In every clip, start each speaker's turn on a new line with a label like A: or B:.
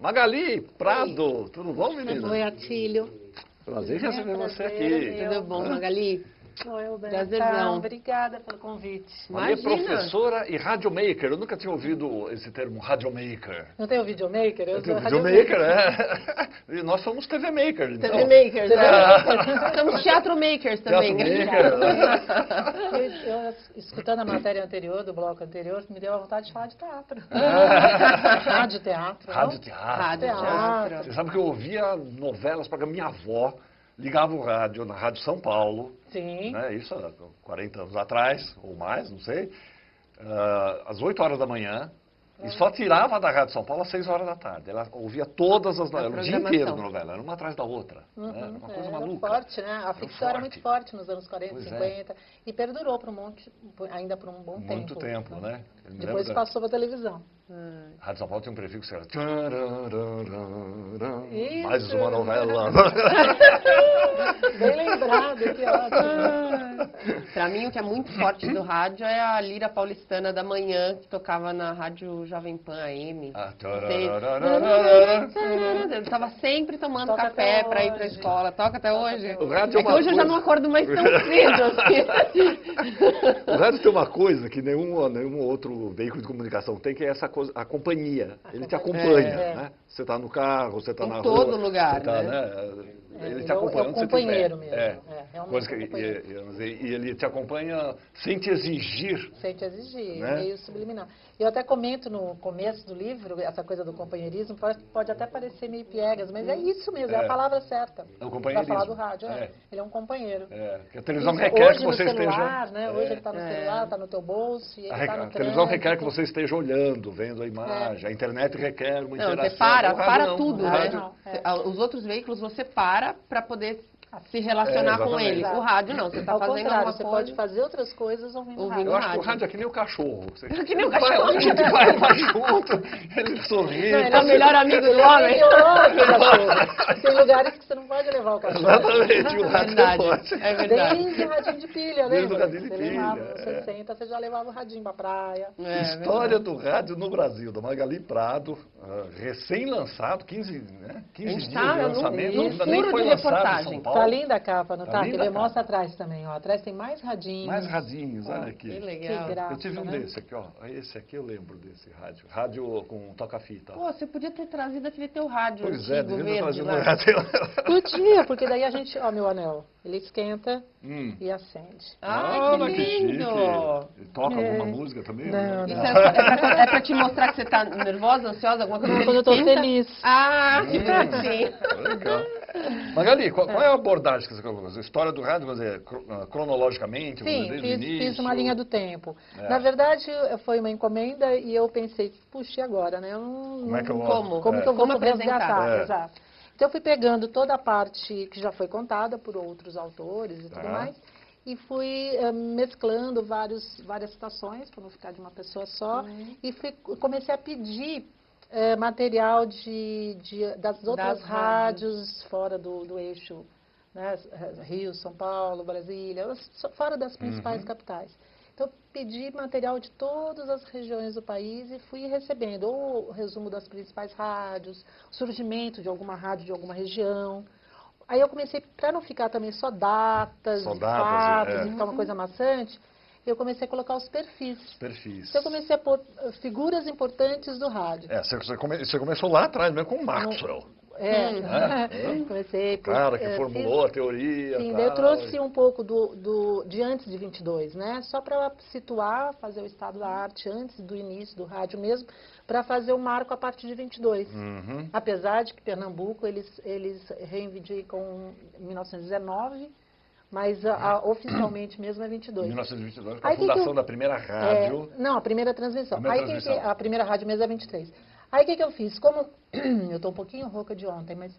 A: Magali Prado, tudo bom, menina?
B: Oi, Atílio.
A: Prazer em receber você
C: prazer,
A: aqui.
B: Tudo bom, Magali?
C: Oi, Roberta.
B: Prazerzão.
C: Obrigada pelo convite.
A: Magali é
B: Imagina.
A: professora e radiomaker. Eu nunca tinha ouvido esse termo, radiomaker.
C: Não tem o videomaker? Eu sou
A: Videomaker, é. E nós somos TV Maker, então.
B: TV Makers. Somos teatro makers também.
A: Teatro Maker.
C: Eu, escutando a matéria anterior, do bloco anterior, me deu a vontade de falar de teatro. Rádio teatro.
A: Rádio teatro.
B: Rádio teatro.
A: Você sabe que eu ouvia novelas para minha avó, ligava o rádio na Rádio São Paulo,
C: Sim.
A: né, isso há 40 anos atrás, ou mais, não sei, às 8 horas da manhã, e só tirava da Rádio São Paulo às 6 horas da tarde. Ela ouvia todas as novelas, o dia inteiro de novela, era uma atrás da outra. Né, era uma coisa maluca.
C: Forte, né? A ficção era muito forte nos anos 40,
A: Pois
C: 50, e perdurou ainda por um bom tempo.
A: Muito tempo, né? Eu me
C: Depois
A: lembro
C: passou para televisão.
A: A Rádio São Paulo tem um prefixo que era...
C: Isso.
A: Mais uma novela.
C: Bem lembrado, que ótimo.
B: Pra mim, o que é muito forte do rádio é a Lira Paulistana da manhã, que tocava na Rádio Jovem Pan AM. Eu estava sempre tomando
C: Toca
B: café
C: até
B: para ir para a
C: hoje.
B: escola. Toca até hoje?
A: O rádio é
B: É que
A: uma
B: hoje eu já
A: coisa-
B: não acordo mais tão cedo. Assim.
A: O rádio tem uma coisa que nenhum outro veículo de comunicação tem, que é essa coisa, a companhia. Ele te acompanha,
C: É.
A: né? Você está no carro, você está
B: Em
A: na rua.
B: todo lugar,
A: você tá,
B: né?
A: Ele te
C: ele é o
A: acompanha onde você
C: companheiro
A: estiver.
C: mesmo.
A: É.
C: Realmente
A: Coisa que,
C: é um companheiro.
A: e ele te acompanha sem te exigir.
C: Sem te exigir,
A: Né?
C: meio subliminar. Eu até comento no começo do livro, essa coisa do companheirismo, pode até parecer meio piegas, mas é isso mesmo, é
A: É.
C: a palavra certa.
A: É o
C: Para
A: companheirismo.
C: falar do rádio,
A: É.
C: Ele é um companheiro.
A: É, que a televisão
C: Isso,
A: requer
C: hoje
A: que você
C: no celular,
A: esteja...
C: né? Hoje ele está no
B: É.
C: celular, está no teu bolso, e ele está
A: A
C: no
A: televisão
C: trânsito.
A: requer que você esteja olhando, vendo a imagem. A internet requer uma
B: Não,
A: interação.
B: você para
A: O rádio
B: para
A: não.
B: tudo,
A: O
B: né?
A: rádio-
C: não.
B: Os outros veículos você para poder se relacionar com
A: exatamente.
B: ele. O rádio não, você está
C: Ao
B: fazendo
C: contrário,
B: alguma
C: você
B: coisa.
C: pode fazer outras coisas ouvindo
B: Ouvindo
C: rádio.
A: Eu acho que o
B: rádio.
A: rádio é que nem o cachorro. Você
B: Que nem o
A: vai,
B: cachorro.
A: a gente vai junto, ele sorri.
C: Não, ele
B: É o melhor amigo do homem.
C: Tem lugares que você não pode levar o cachorro.
A: Exatamente, o
B: É
A: rádio
B: verdade,
A: não pode.
B: é verdade.
C: Desde o radinho de pilha,
A: Desde
C: lembra?
A: o radinho de
C: Você
A: pilha,
C: levava, nos
A: é.
C: 60, você já levava o radinho pra praia.
B: É,
A: História
B: verdade.
A: do rádio no Brasil, da Magali Prado, recém-lançado, 15
B: gente
A: dias
B: tá
A: de lançamento,
B: num
A: ainda nem
B: furo
A: foi
B: de
A: lançado em
B: reportagem.
A: São Paulo.
C: Tá linda a capa, não
A: Tá
C: tá?
A: linda
C: Que ele
A: a capa.
C: mostra atrás também, ó. Atrás tem mais radinhos.
A: Mais radinhos, olha aqui.
B: Que
C: Que
B: legal.
C: graça,
A: Eu tive um
C: né?
A: desse aqui, ó. Esse aqui eu lembro desse rádio. Rádio com toca-fita.
B: Pô, você podia ter trazido aquele teu rádio
A: Pois é,
B: antigo,
A: devia
B: verde
A: fazer
B: lá.
A: um rádio.
C: Podia, porque daí a gente... Ó, meu anel. Ele esquenta e acende.
B: Ai,
A: mas
B: que lindo!
A: chique. E toca alguma música também?
C: Não,
B: Isso
C: não.
B: é pra te mostrar que você tá nervosa, ansiosa, alguma coisa?
C: Não, quando eu tô
B: Esquenta?
C: feliz.
B: Ah, que bonitinho.
A: Legal. Magali, qual é a abordagem que você colocou? A história do rádio, quer dizer, cronologicamente,
C: Sim,
A: desde o início?
C: fiz uma linha do tempo.
A: É.
C: Na verdade, foi uma encomenda e eu pensei, puxa, e agora, né? Eu não,
A: Como é que eu vou...
B: Como?
C: que eu vou
B: Como apresentar?
C: resgatar?
A: É.
C: Exato. Então, eu fui pegando toda a parte que já foi contada por outros autores e tudo
A: Tá.
C: mais, e fui mesclando várias citações, para não ficar de uma pessoa só, e comecei a pedir material das outras
B: Das
C: rádios fora do eixo, né? Rio, São Paulo, Brasília, fora das principais capitais. Então, pedi material de todas as regiões do país e fui recebendo ou o resumo das principais rádios, o surgimento de alguma rádio de alguma região. Aí eu comecei, para não ficar também só datas,
A: Só datas,
C: fatos,
A: é.
C: e ficar uma coisa maçante, eu comecei a colocar os perfis.
A: Perfis.
C: Então, eu comecei a pôr figuras importantes do rádio.
A: Você começou lá atrás mesmo com o Maxwell.
C: Comecei por...
A: Cara, que
C: fiz-
A: formulou a teoria.
C: Sim,
A: tal.
C: daí eu trouxe um pouco de antes de 22, né? Só para situar, fazer o estado da arte antes do início do rádio mesmo, para fazer o marco a partir de 22.
A: Uhum.
C: Apesar de que Pernambuco, eles reivindicam 1919, mas oficialmente mesmo é 22.
A: 1922, com a
C: Aí,
A: fundação da primeira rádio.
C: Não, a primeira transmissão.
A: Primeira
C: Aí,
A: transmissão.
C: a primeira rádio mesmo é 23. Aí o que eu fiz? Como eu estou um pouquinho rouca de ontem, mas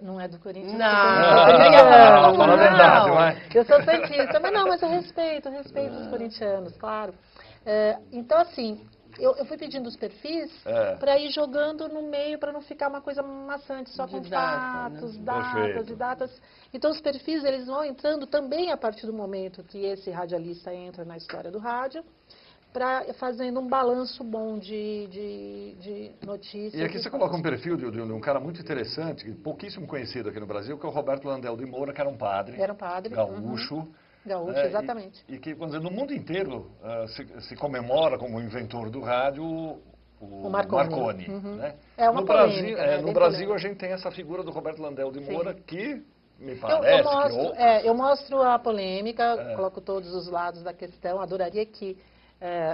C: não é do Corinthians.
B: Não,
A: fala a verdade, vai.
C: Eu sou santista, mas eu respeito os corintianos, claro. Então, assim, eu fui pedindo os perfis para ir jogando no meio, para não ficar uma coisa maçante, só
B: De
C: com
B: data,
C: fatos,
B: né?
C: datas
A: Perfeito.
C: e datas. Então, os perfis, eles vão entrando também a partir do momento que esse radialista entra na história do rádio. fazendo um balanço bom de notícias.
A: E aqui você coloca um perfil de um cara muito interessante, pouquíssimo conhecido aqui no Brasil, que é o Roberto Landel de Moura, que era um padre.
C: Era um padre.
A: Gaúcho.
C: Gaúcho, exatamente.
A: E que, vamos dizer, no mundo inteiro se comemora como inventor do rádio o Marconi.
C: Né?
A: No Brasil, no Brasil a gente tem essa figura do Roberto Landel de Moura que me parece
C: eu mostro a polêmica, coloco todos os lados da questão, adoraria que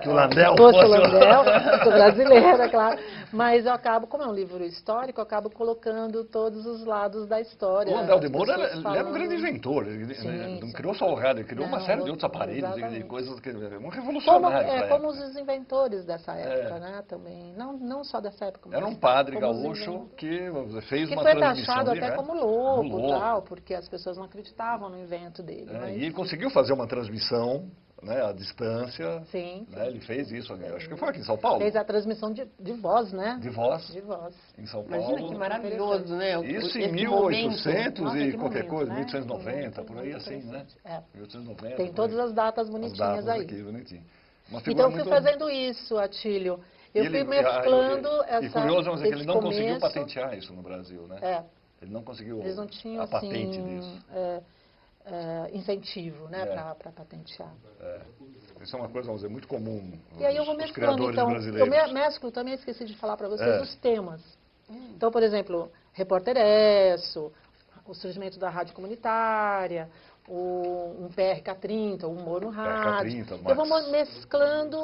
A: o Landel
C: fosse o Landel, sou brasileira, claro, mas eu acabo, como é um livro histórico, eu acabo colocando todos os lados da história.
A: O Landel de Moura ele era um grande inventor, ele não criou só o rádio, ele criou uma série de outros aparelhos e coisas que um revolucionário.
C: Como os inventores dessa época, né, também, não só dessa época.
A: Era um padre gaúcho que fez uma transmissão.
C: Que foi taxado até como louco, tal, porque as pessoas não acreditavam no invento dele.
A: Mas... E ele conseguiu fazer uma transmissão, né, à distância.
C: Sim.
A: Né, ele fez isso, acho que foi aqui em São Paulo.
C: Fez a transmissão de voz, né?
A: De voz.
C: De voz.
A: Em São Paulo.
B: Imagina que maravilhoso, né?
A: Isso em 1800
C: Nossa,
A: e qualquer
C: momento,
A: coisa,
C: né?
A: 1890, por aí assim, né?
C: 1890. Tem todas as datas bonitinhas aí.
A: Aqui, bonitinho.
C: Então eu fui fazendo isso, Atílio. Eu fui mesclando essa.
A: E curioso, mas é que ele não conseguiu patentear isso no Brasil, né? Ele não conseguiu
C: Eles não tinham,
A: a patente disso.
C: Incentivo, né, para patentear.
A: Isso é uma coisa, vamos dizer, muito comum.
C: E aí eu vou mesclando, então, eu mesclo, também esqueci de falar para vocês, os temas. Então, por exemplo, Repórter Esso, o surgimento da rádio comunitária, um PRK-30, o humor no rádio. Eu vou mesclando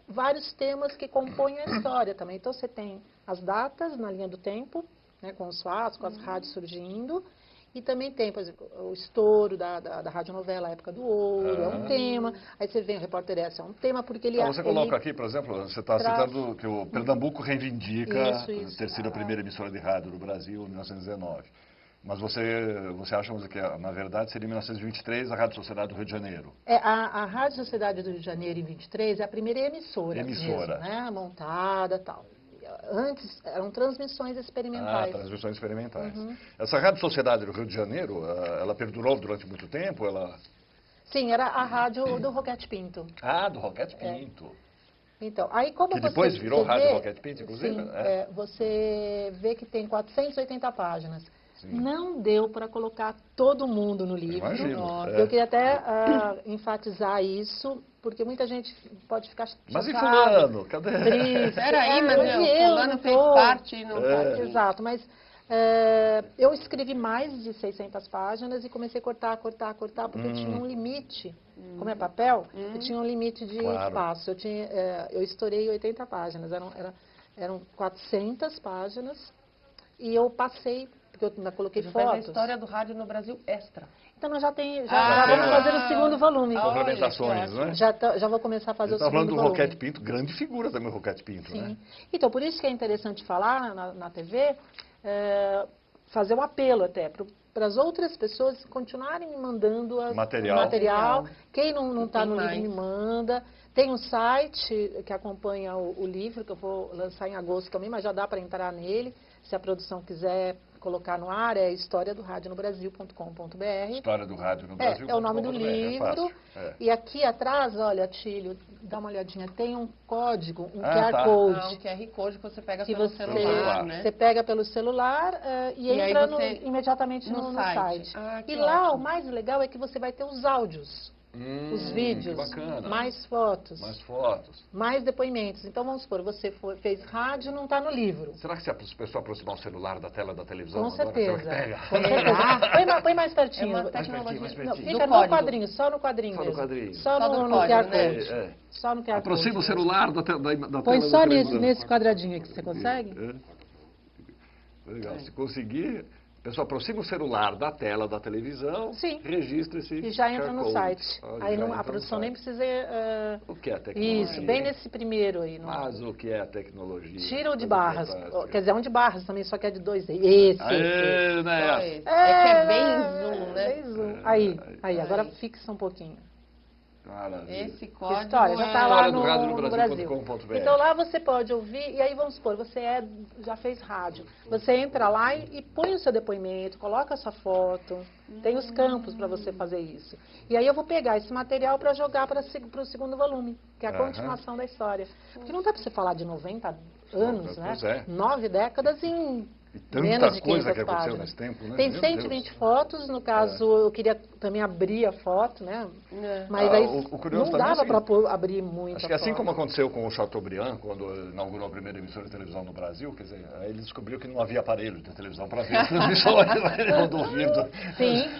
C: vários temas que compõem a história também. Então, você tem as datas na linha do tempo, né, com os fatos, com as rádios surgindo. E também tem, por exemplo, o estouro da radionovela, a época do ouro, é um tema. Aí você vem o Repórter S, é um tema, porque ele...
A: Você coloca aqui, por exemplo, você está citando que o Pernambuco reivindica ter sido a primeira emissora de rádio do Brasil em 1919. Mas você acha que, na verdade, seria em 1923 a Rádio Sociedade do Rio de Janeiro?
C: A Rádio Sociedade do Rio de Janeiro, em 23, é a primeira emissora mesmo, né? Montada e tal. Antes, eram transmissões experimentais.
A: Transmissões experimentais. Essa Rádio Sociedade do Rio de Janeiro, ela perdurou durante muito tempo?
C: Sim, era a rádio do Roquete Pinto.
A: Do Roquete Pinto.
C: Então, aí como
A: que depois virou Rádio Roquete Pinto, inclusive?
C: Sim, você vê que tem 480 páginas. Sim. Não deu para colocar todo mundo no livro.
A: Imagino.
C: Eu queria até enfatizar isso, porque muita gente pode ficar chateada.
A: Mas e fulano? Cadê?
B: Peraí, mas fulano fez parte e não faz.
C: Exato, mas eu escrevi mais de 600 páginas e comecei a cortar, porque tinha um limite. Como é papel, eu tinha um limite de espaço. Eu estourei 80 páginas, eram 400 páginas e eu passei... porque eu ainda coloquei fotos.
B: A história do rádio no Brasil extra.
C: Então nós já vamos fazer o segundo volume.
A: Complementações, né?
C: Já vou começar a fazer o segundo volume.
A: Está falando do Roquete Pinto, grande figura também o Roquete Pinto,
C: Sim.
A: Né?
C: Então, por isso que é interessante falar na TV, fazer um apelo até para as outras pessoas continuarem me mandando o material. Quem não está no livro me manda. Tem um site que acompanha o livro, que eu vou lançar em agosto também, mas já dá para entrar nele. Se a produção quiser colocar no ar, é historiadoradionobrasil.com.br.
A: História do Rádio no Brasil.
C: É o nome do livro. E aqui atrás, olha, Atílio, dá uma olhadinha, tem um código, um QR Code.
B: Um QR Code que você pega pelo celular, né?
C: Você pega pelo celular e entra imediatamente no site. E lá o mais legal é que você vai ter os áudios. Os vídeos, mais fotos, mais depoimentos. Então, vamos supor, você fez rádio e não está no livro.
A: Será que se a pessoa aproximar o celular da tela da televisão...
C: Com certeza. Põe mais pertinho.
B: É uma tecnologia.
C: Não, fica no quadrinho, só no quadrinho mesmo. Só no QR Code. Só no QR Code.
A: Aproxima o celular da tela da televisão.
C: Põe só nesse quadradinho aqui, você consegue?
A: Legal, se conseguir... A pessoa aproxima o celular da tela da televisão, registra esse
C: e já entra no site. Aí a produção nem precisa...
A: O que é a tecnologia?
C: Isso, bem nesse primeiro aí.
A: Mas o que é a tecnologia?
C: Tira o de barras. Quer dizer, um de barras também, só que é de 2. Esse.
B: É que é bem zoom, né?
C: Bem zoom. Aí, agora fixa um pouquinho.
B: Esse código
C: História, já está lá no Brasil.
A: Brasil.com.br.
C: Então lá você pode ouvir, e aí vamos supor, você já fez rádio. Você entra lá e põe o seu depoimento, coloca a sua foto, tem os campos para você fazer isso. E aí eu vou pegar esse material para jogar para o segundo volume, que é a continuação da história. Porque não dá para você falar de 90 anos, né? 9 décadas em
A: E tanta
C: menos de 500
A: coisa que aconteceu
C: páginas.
A: nesse tempo, né?
C: Tem
A: Meu
C: 120
A: Deus.
C: fotos, no caso, eu queria também abrir a foto, né? Mas aí
A: o curioso
C: não
A: também é
C: dava
A: o seguinte,
C: para abrir muito
A: acho
C: a
A: que assim
C: foto.
A: como aconteceu com o Chateaubriand, quando inaugurou a primeira emissora de televisão no Brasil, quer dizer, aí ele descobriu que não havia aparelho de televisão para ver as transmissões, ele mandou vir,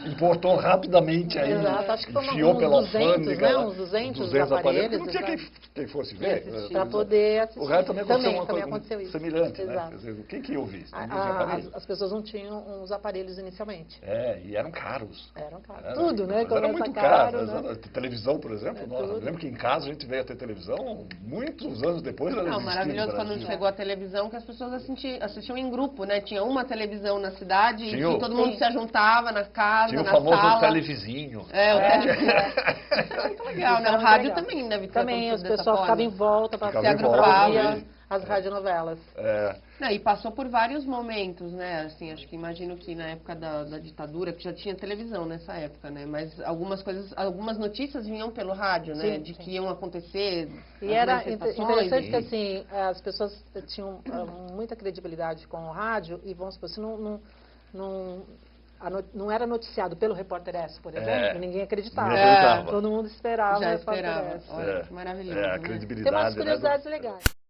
A: importou rapidamente aí,
C: Exato, acho que foi
A: enfiou
C: uns
A: pela
C: 200,
A: alfândega,
C: né? Uns 200 aparelhos,
A: porque não tinha quem fosse ver.
C: Para poder assistir.
A: O rádio também aconteceu uma coisa
C: aconteceu isso.
A: semelhante, né?
C: Exato.
A: Quer dizer, quem que ia ouvir? Ninguém tinha aparelho.
C: As pessoas não tinham os aparelhos inicialmente.
A: E eram caros.
C: Eram caros. Tudo, né?
A: Era muito caro.
C: Né?
A: Televisão, por exemplo, eu lembro que em casa a gente veio a ter televisão muitos anos depois. Ela
B: maravilhoso quando chegou a televisão, que as pessoas assistiam em grupo, né? Tinha uma televisão na cidade e todo mundo se juntava na casa, na sala.
A: Tinha o famoso televizinho.
B: O televizinho. É muito legal, né? O rádio também deve ter.
C: Também as pessoas ficavam em volta para se
B: agrupar
C: as radionovelas.
B: E passou por vários momentos, né? Assim, acho que imagino que na época da ditadura, que já tinha televisão nessa época, né? Mas algumas notícias vinham pelo rádio, né? De que iam acontecer.
C: E era interessante que assim, as pessoas tinham muita credibilidade com o rádio e vamos supor, se não era noticiado pelo Repórter S, por exemplo, ninguém acreditava. Todo mundo esperava o Repórter S.
B: Olha, que maravilhoso.
A: A credibilidade.
C: Tem umas curiosidades legais.